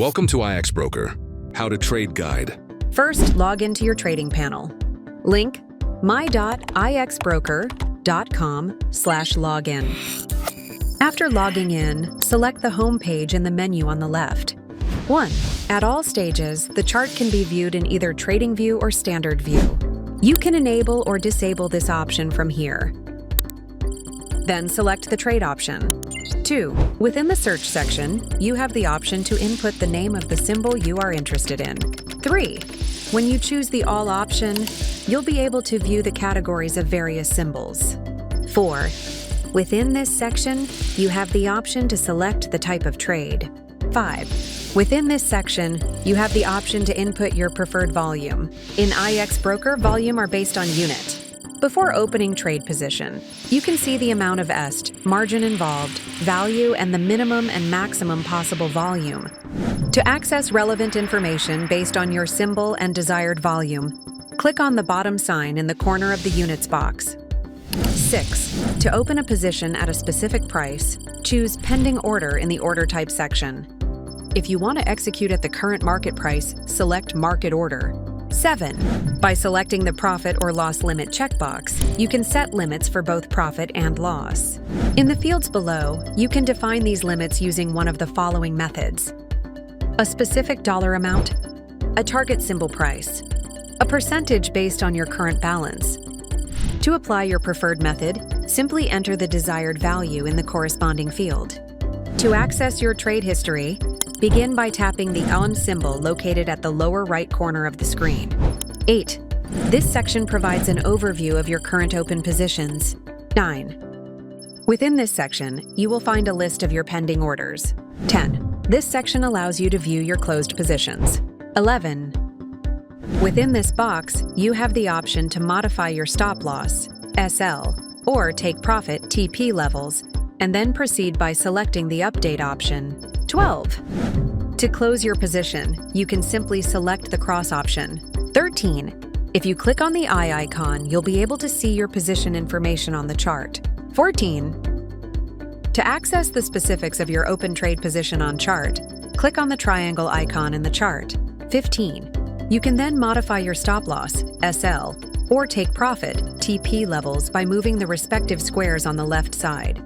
Welcome to IX Broker, How to Trade Guide. First, log into your trading panel. Link my.ixbroker.com/login. After logging in, select the home page in the menu on the left. 1. At all stages, the chart can be viewed in either Trading View or Standard View. You can enable or disable this option from here. Then select the trade option. 2. Within the search section, you have the option to input the name of the symbol you are interested in. 3. When you choose the All option, you'll be able to view the categories of various symbols. 4. Within this section, you have the option to select the type of trade. 5. Within this section, you have the option to input your preferred volume. In IX Broker, volume are based on unit. Before opening trade position, you can see the amount of EST, margin involved, value, and the minimum and maximum possible volume. To access relevant information based on your symbol and desired volume, click on the bottom sign in the corner of the units box. 6. To open a position at a specific price, choose Pending Order in the Order Type section. If you want to execute at the current market price, select Market Order. 7. By selecting the Profit or Loss Limit checkbox, you can set limits for both profit and loss. In the fields below, you can define these limits using one of the following methods: a specific dollar amount, a target symbol price, a percentage based on your current balance. To apply your preferred method, simply enter the desired value in the corresponding field. To access your trade history, begin by tapping the On symbol located at the lower right corner of the screen. 8. This section provides an overview of your current open positions. 9. Within this section, you will find a list of your pending orders. 10. This section allows you to view your closed positions. 11. Within this box, you have the option to modify your stop loss, SL, or take profit, TP levels, and then proceed by selecting the Update option. 12. To close your position, you can simply select the cross option. 13. If you click on the eye icon, you'll be able to see your position information on the chart. 14. To access the specifics of your open trade position on chart, click on the triangle icon in the chart. 15. You can then modify your stop loss, SL, or take profit, TP levels by moving the respective squares on the left side.